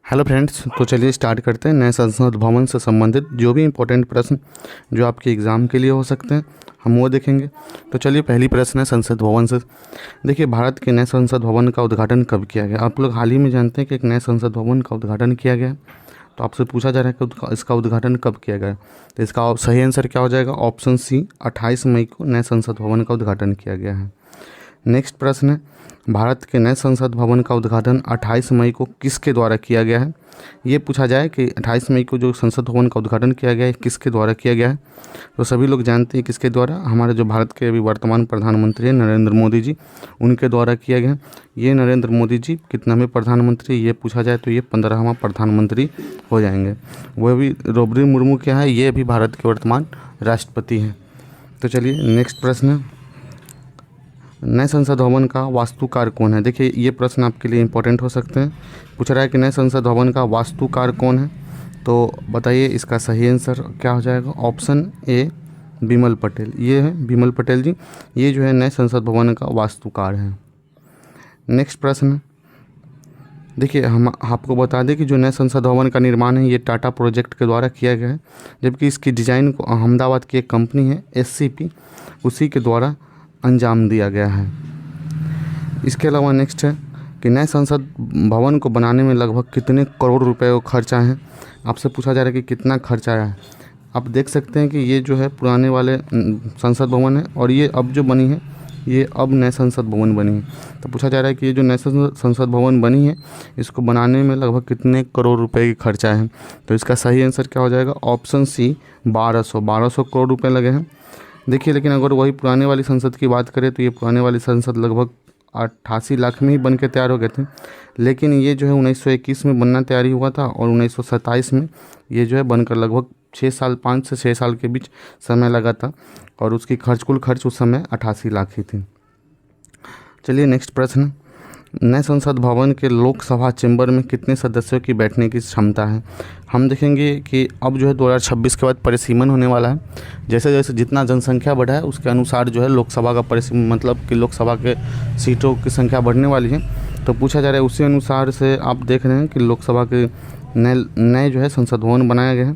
Hello friends, तो चलिए start करते हैं नए संसद भवन से संबंधित जो भी इम्पोर्टेंट प्रश्न जो आपके एग्ज़ाम के लिए हो सकते हैं हम वो देखेंगे। तो चलिए पहली प्रश्न है संसद भवन से। देखिए, भारत के नए संसद भवन का उद्घाटन कब किया गया? आप लोग हाल ही में जानते हैं कि एक नए संसद भवन का उद्घाटन किया गया है। तो आपसे पूछा जा रहा है कि इसका उद्घाटन कब किया गया। तो इसका सही आंसर क्या हो जाएगा? ऑप्शन सी, 28 मई को नए संसद भवन का उद्घाटन किया गया है। नेक्स्ट प्रश्न है, भारत के नए संसद भवन का उद्घाटन 28 मई को किसके द्वारा किया गया है? ये पूछा जाए कि 28 मई को जो संसद भवन का उद्घाटन किया गया है किसके द्वारा किया गया है, तो सभी लोग जानते हैं किसके द्वारा। हमारे जो भारत के अभी वर्तमान प्रधानमंत्री हैं नरेंद्र मोदी जी, उनके द्वारा किया गया। ये नरेंद्र मोदी जी कितनावें प्रधानमंत्री, ये पूछा जाए तो ये 15वां प्रधानमंत्री हो जाएंगे। वह भी द्रौपदी मुर्मू क्या है, ये भी भारत के वर्तमान राष्ट्रपति हैं। तो चलिए नेक्स्ट प्रश्न है, नए संसद भवन का वास्तुकार कौन है? देखिए, ये प्रश्न आपके लिए इंपॉर्टेंट हो सकते हैं। पूछ रहा है कि नए संसद भवन का वास्तुकार कौन है, तो बताइए इसका सही आंसर क्या हो जाएगा? Option A, Bimal Patel. ये है बिमल पटेल जी, ये जो है नए संसद भवन का वास्तुकार है। नेक्स्ट प्रश्न, देखिए हम आपको बता दें कि जो नए संसद भवन का निर्माण है ये टाटा प्रोजेक्ट के द्वारा किया गया है, जबकि इसकी डिज़ाइन को अहमदाबाद की एक कंपनी है SCP, उसी के द्वारा अंजाम दिया गया है। इसके अलावा नेक्स्ट है कि नए संसद भवन को बनाने में लगभग कितने करोड़ रुपए का खर्चा है? आपसे पूछा जा रहा है कि कितना खर्चा आया है। आप देख सकते हैं कि ये जो है पुराने वाले संसद भवन है और ये अब जो बनी है ये अब नए संसद भवन बनी है। तो पूछा जा रहा है कि ये जो नए संसद भवन बनी है इसको बनाने में लगभग कितने करोड़ रुपए की खर्चा है। तो इसका सही आंसर क्या हो जाएगा? ऑप्शन सी, 1200 करोड़ रुपये लगे हैं। देखिए, लेकिन अगर वही पुराने वाली संसद की बात करें तो ये पुराने वाली संसद लगभग 88 लाख में ही बन के तैयार हो गए थे, लेकिन ये जो है 1921 में बनना तैयारी हुआ था और 1927 में ये जो है बनकर लगभग 5 से 6 साल के बीच समय लगा था और उसकी कुल खर्च उस समय 88 लाख ही थी। चलिए नेक्स्ट प्रश्न, नए संसद भवन के लोकसभा चैम्बर में कितने सदस्यों की बैठने की क्षमता है? हम देखेंगे कि अब जो है 2026 के बाद परिसीमन होने वाला है। जैसे जैसे जितना जनसंख्या बढ़ा है उसके अनुसार जो है लोकसभा का परिसीमन, मतलब कि लोकसभा के सीटों की संख्या बढ़ने वाली है। तो पूछा जा रहा है उसी अनुसार से आप देख रहे हैं कि लोकसभा के नए जो है संसद भवन बनाया गया है।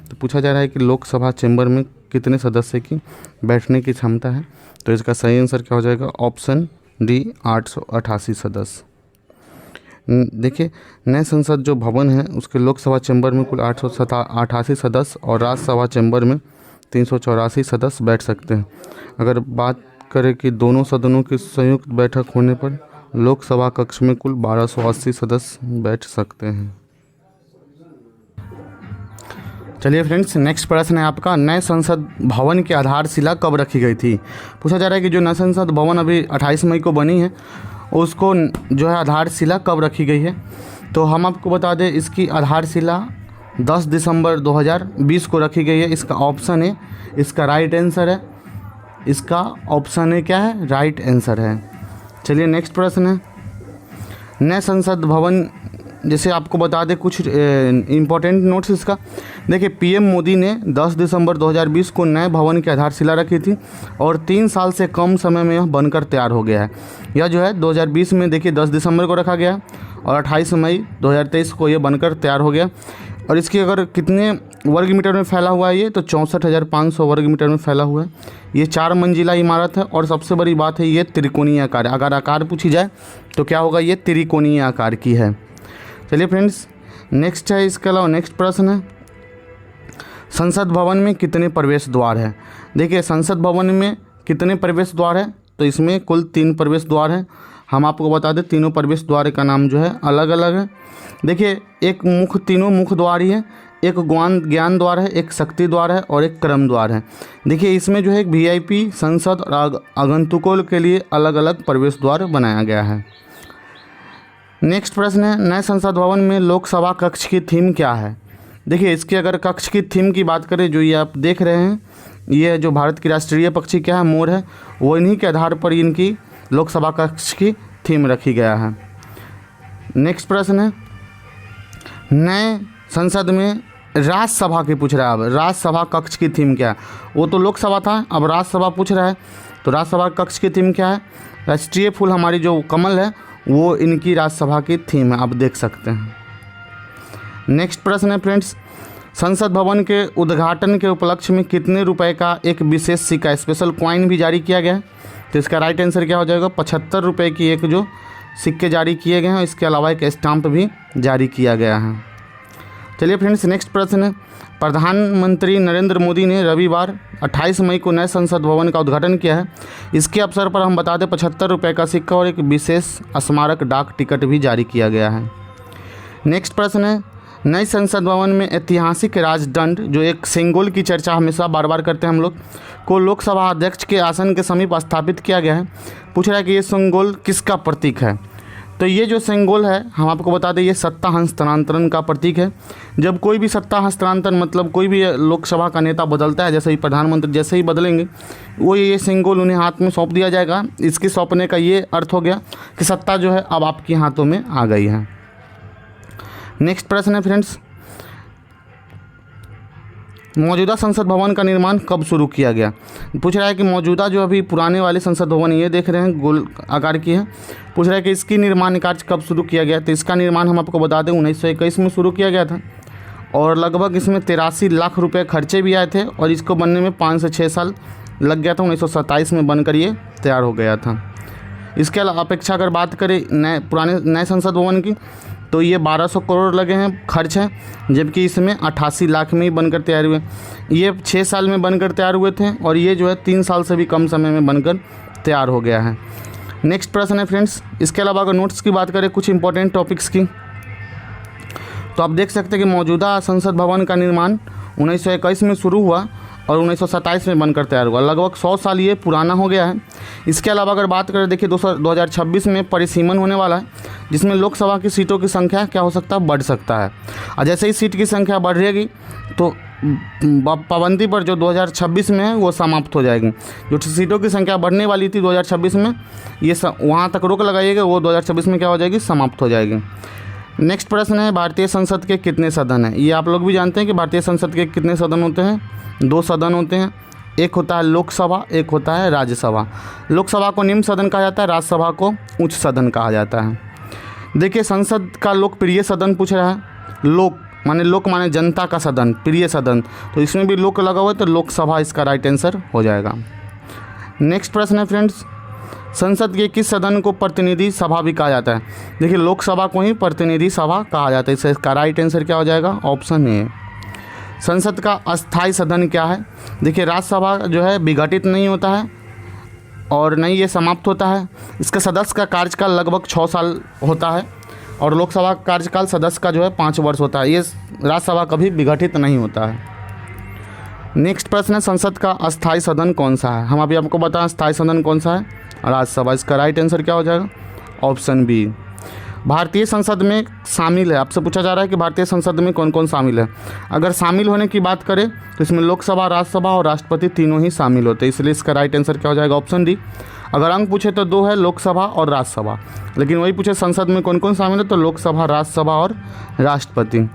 तो पूछा जा रहा है कि लोकसभा चैम्बर में कितने सदस्य की बैठने की क्षमता है। तो इसका सही आंसर क्या हो जाएगा? ऑप्शन डी, 888 सदस्य। देखिए, नए संसद जो भवन है उसके लोकसभा चैम्बर में कुल 888 सदस्य और राज्यसभा चैम्बर में 384 सदस्य बैठ सकते हैं। अगर बात करें कि दोनों सदनों की संयुक्त बैठक होने पर लोकसभा कक्ष में कुल 1280 सदस्य बैठ सकते हैं। चलिए फ्रेंड्स, नेक्स्ट प्रश्न है आपका, नए संसद भवन की आधारशिला कब रखी गई थी? पूछा जा रहा है कि जो नए संसद भवन अभी 28 मई को बनी है उसको जो है आधारशिला कब रखी गई है। तो हम आपको बता दें इसकी आधारशिला 10 दिसंबर 2020 को रखी गई है। इसका ऑप्शन है, इसका राइट आंसर है, इसका ऑप्शन है क्या है? राइट आंसर है। चलिए नेक्स्ट प्रश्न है, नए संसद भवन, जैसे आपको बता दें कुछ इम्पोर्टेंट नोट्स इसका। देखिए, PM मोदी ने 10 दिसंबर 2020 को नए भवन की आधारशिला रखी थी और 3 साल से कम समय में यह बनकर तैयार हो गया है। यह जो है 2020 में देखिए 10 दिसंबर को रखा गया और 28 मई 2023 को यह बनकर तैयार हो गया। और इसकी अगर कितने वर्ग मीटर में फैला हुआ है ये, तो 64,500 वर्ग मीटर में फैला हुआ है। ये 4 मंजिला इमारत है और सबसे बड़ी बात है ये त्रिकोणीय आकार है। अगर आकार पूछी जाए तो क्या होगा? ये त्रिकोणीय आकार की है। चलिए फ्रेंड्स, नेक्स्ट है, इसके अलावा नेक्स्ट प्रश्न है, संसद भवन में कितने प्रवेश द्वार है? देखिए, संसद भवन में कितने प्रवेश द्वार है? तो इसमें कुल 3 प्रवेश द्वार है। हम आपको बता दें तीनों प्रवेश द्वार का नाम जो है अलग अलग है। देखिए, तीनों मुख्य द्वार ही है, एक ज्ञान द्वार है, एक शक्ति द्वार है और एक क्रम द्वार है। देखिए, इसमें जो है VIP, संसद और आगंतुकों के लिए अलग अलग प्रवेश द्वार बनाया गया है। नेक्स्ट प्रश्न है, नए संसद भवन में लोकसभा कक्ष की थीम क्या है? देखिए, इसकी अगर कक्ष की थीम की बात करें, जो ये आप देख रहे हैं, ये जो भारत की राष्ट्रीय पक्षी क्या है, मोर है, वो इन्हीं के आधार पर इनकी लोकसभा कक्ष की थीम रखी गया है। नेक्स्ट प्रश्न है, नए संसद में राज्यसभा की पूछ रहा है। अब राज्यसभा कक्ष की थीम क्या है? वो तो लोकसभा था, अब राज्यसभा पूछ रहा है, तो राज्यसभा कक्ष की थीम क्या है? राष्ट्रीय फूल हमारी जो कमल है वो इनकी राज्यसभा की थीम है, आप देख सकते हैं। नेक्स्ट प्रश्न है फ्रेंड्स, संसद भवन के उद्घाटन के उपलक्ष्य में कितने रुपए का एक विशेष सिक्का स्पेशल कॉइन भी जारी किया गया है? तो इसका राइट आंसर क्या हो जाएगा? 75 रुपये की एक जो सिक्के जारी किए गए हैं, इसके अलावा एक स्टाम्प भी जारी किया गया है। चलिए फ्रेंड्स, नेक्स्ट प्रश्न है, प्रधानमंत्री नरेंद्र मोदी ने रविवार 28 मई को नए संसद भवन का उद्घाटन किया है। इसके अवसर पर हम बता दें 75 रुपये का सिक्का और एक विशेष स्मारक डाक टिकट भी जारी किया गया है। नेक्स्ट प्रश्न है, नए संसद भवन में ऐतिहासिक राजदंड, जो एक सिंगोल की चर्चा हमेशा बार बार करते हैं हम लोग, को लोकसभा अध्यक्ष के आसन के समीप स्थापित किया गया है। पूछ रहा है कि ये सिंगोल किसका प्रतीक है? तो ये जो सिंगोल है, हम आपको बता दें, ये सत्ता हस्तांतरण का प्रतीक है। जब कोई भी सत्ता हस्तांतरण मतलब कोई भी लोकसभा का नेता बदलता है, जैसे ही प्रधानमंत्री जैसे ही बदलेंगे, वो ये सिंगोल उन्हें हाथ में सौंप दिया जाएगा। इसके सौंपने का ये अर्थ हो गया कि सत्ता जो है अब आपके हाथों में आ गई है। नेक्स्ट प्रश्न है फ्रेंड्स, मौजूदा संसद भवन का निर्माण कब शुरू किया गया? पूछ रहा है कि मौजूदा जो अभी पुराने वाले संसद भवन ये देख रहे हैं गोल आकार की है, पूछ रहा है कि इसकी निर्माण कार्य कब शुरू किया गया? तो इसका निर्माण हम आपको बता दें 1921 में शुरू किया गया था और लगभग इसमें 83 लाख रुपए खर्चे भी आए थे और इसको बनने में 5 से 6 साल लग गया था। 1927 में बनकर ये तैयार हो गया था। इसके अपेक्षा अगर बात करें नए संसद भवन की, तो ये 1200 करोड़ लगे हैं खर्च है, जबकि इसमें 88 लाख में ही बनकर तैयार हुए। ये 6 साल में बनकर तैयार हुए थे और ये जो है 3 साल से भी कम समय में बनकर तैयार हो गया है। नेक्स्ट प्रश्न है फ्रेंड्स, इसके अलावा अगर नोट्स की बात करें कुछ इंपॉर्टेंट टॉपिक्स की, तो आप देख सकते हैं कि मौजूदा संसद भवन का निर्माण 1921 में शुरू हुआ और 1927 में बनकर तैयार हुआ। लगभग 100 साल ये पुराना हो गया है। इसके अलावा अगर बात करें, देखिए 2026 में परिसीमन होने वाला है, जिसमें लोकसभा की सीटों की संख्या क्या हो सकता है? बढ़ सकता है। और जैसे ही सीट की संख्या बढ़ेगी तो पाबंदी पर जो 2026 में है वो समाप्त हो जाएगी। जो सीटों की संख्या बढ़ने वाली थी 2026 में, ये वहाँ तक रोक लगाइएगा, वो 2026 में क्या हो जाएगी? समाप्त हो जाएगी। नेक्स्ट प्रश्न है, भारतीय संसद के कितने सदन हैं? ये आप लोग भी जानते हैं कि भारतीय संसद के कितने सदन होते हैं? 2 सदन होते हैं। एक होता है लोकसभा, एक होता है राज्यसभा। लोकसभा को निम्न सदन कहा जाता है, राज्यसभा को उच्च सदन कहा जाता है। देखिए, संसद का लोकप्रिय सदन पूछ रहा है। लोक माने जनता का सदन, प्रिय सदन, तो इसमें भी लोक लगा हुआ है, तो लोकसभा इसका राइट आंसर हो जाएगा। नेक्स्ट प्रश्न है फ्रेंड्स, संसद के किस सदन को प्रतिनिधि सभा भी कहा जाता है? देखिए, लोकसभा को ही प्रतिनिधि सभा कहा जाता है। इसका राइट आंसर क्या हो जाएगा? Option A. संसद का अस्थायी सदन क्या है? देखिए, राज्यसभा जो है विघटित नहीं होता है और नहीं ये समाप्त होता है। इसका सदस्य का कार्यकाल लगभग 6 साल होता है और लोकसभा का कार्यकाल सदस्य का जो है 5 वर्ष होता है। ये राज्यसभा कभी विघटित नहीं होता है। नेक्स्ट प्रश्न है, संसद का अस्थायी सदन कौन सा है? हम अभी आपको बताएं अस्थायी सदन कौन सा है? राज्यसभा। इसका राइट आंसर क्या हो जाएगा? Option B. भारतीय संसद में शामिल है, आपसे पूछा जा रहा है कि भारतीय संसद में कौन कौन शामिल है। अगर शामिल होने की बात करें तो इसमें लोकसभा, राज्यसभा और राष्ट्रपति तीनों ही शामिल होते हैं, इसलिए इसका राइट आंसर क्या हो जाएगा? Option D. अगर अंक पूछे तो 2 है, लोकसभा और राज्यसभा, लेकिन वही पूछे संसद में कौन कौन शामिल है, तो लोकसभा, राज्यसभा और राष्ट्रपति।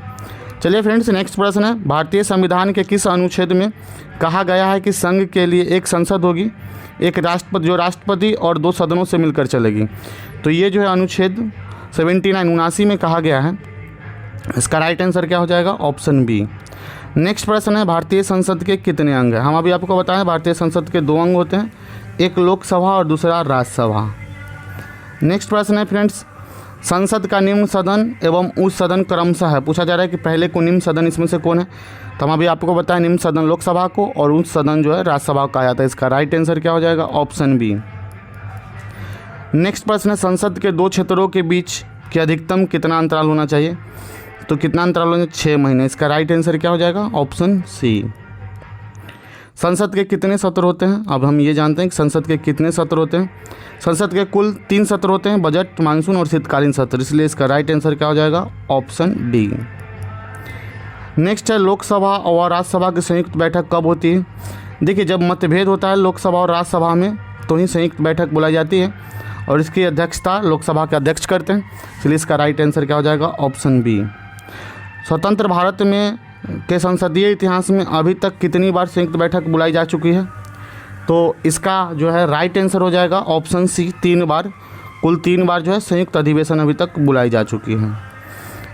चलिए फ्रेंड्स, नेक्स्ट प्रश्न है, भारतीय संविधान के किस अनुच्छेद में कहा गया है कि संघ के लिए एक संसद होगी, एक राष्ट्रपति, जो राष्ट्रपति और 2 सदनों से मिलकर चलेगी? तो ये जो है अनुच्छेद 79 में कहा गया है। इसका राइट आंसर क्या हो जाएगा? Option B. नेक्स्ट प्रश्न है, भारतीय संसद के कितने अंग हैं? हम अभी आपको बताएं भारतीय संसद के 2 अंग होते हैं, एक लोकसभा और दूसरा राज्यसभा। नेक्स्ट प्रश्न है फ्रेंड्स, संसद का निम्न सदन एवं उच्च सदन क्रमशः है। पूछा जा रहा है कि पहले को निम्न सदन इसमें से कौन है? तो हम अभी आपको बताएं निम्न सदन लोकसभा को और उच्च सदन जो है राज्यसभा को कहा जाता है। इसका राइट आंसर क्या हो जाएगा? Option B. नेक्स्ट प्रश्न है, संसद के 2 क्षेत्रों के बीच के अधिकतम कितना अंतराल होना चाहिए? तो कितना अंतराल होना? 6 महीने। इसका राइट आंसर क्या हो जाएगा? Option C. संसद के कितने सत्र होते हैं? अब हम ये जानते हैं कि संसद के कितने सत्र होते हैं। संसद के कुल 3 सत्र होते हैं, बजट, मानसून और शीतकालीन सत्र, इसलिए इसका राइट आंसर क्या हो जाएगा? Option D. नेक्स्ट है, लोकसभा और राज्यसभा की संयुक्त बैठक कब होती है? देखिए, जब मतभेद होता है लोकसभा और राज्यसभा में तो ही संयुक्त बैठक बुलाई जाती है और इसकी अध्यक्षता लोकसभा के अध्यक्ष करते हैं, इसलिए इसका राइट आंसर क्या हो जाएगा? Option B. स्वतंत्र भारत में के संसदीय इतिहास में अभी तक कितनी बार संयुक्त बैठक बुलाई जा चुकी है? तो इसका जो है राइट आंसर हो जाएगा ऑप्शन सी, 3 बार। कुल 3 बार जो है संयुक्त अधिवेशन अभी तक बुलाई जा चुकी है।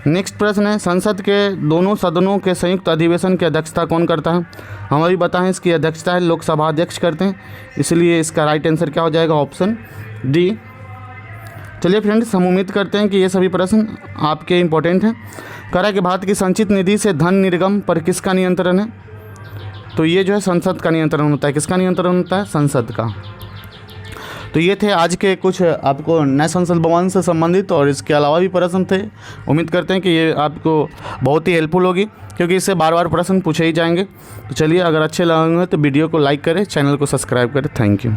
नेक्स्ट प्रश्न है, संसद के दोनों सदनों के संयुक्त अधिवेशन की अध्यक्षता कौन करता है? हम अभी बताएं इसकी अध्यक्षता है लोकसभा अध्यक्ष करते हैं, इसलिए इसका राइट आंसर क्या हो जाएगा? Option D. चलिए फ्रेंड्स, हम उम्मीद करते हैं कि ये सभी प्रश्न आपके इंपॉर्टेंट हैं। कह रहा है कि भारत की संचित निधि से धन निर्गम पर किसका नियंत्रण है? तो ये जो है संसद का नियंत्रण होता है। किसका नियंत्रण होता है? संसद का। तो ये थे आज के कुछ आपको नए संसद भवन से संबंधित और इसके अलावा भी प्रश्न थे। उम्मीद करते हैं कि ये आपको बहुत ही हेल्पफुल होगी, क्योंकि इससे बार बार प्रश्न पूछे ही जाएंगे। तो चलिए, अगर अच्छे लगे तो वीडियो को लाइक करें, चैनल को सब्सक्राइब करें। Thank you.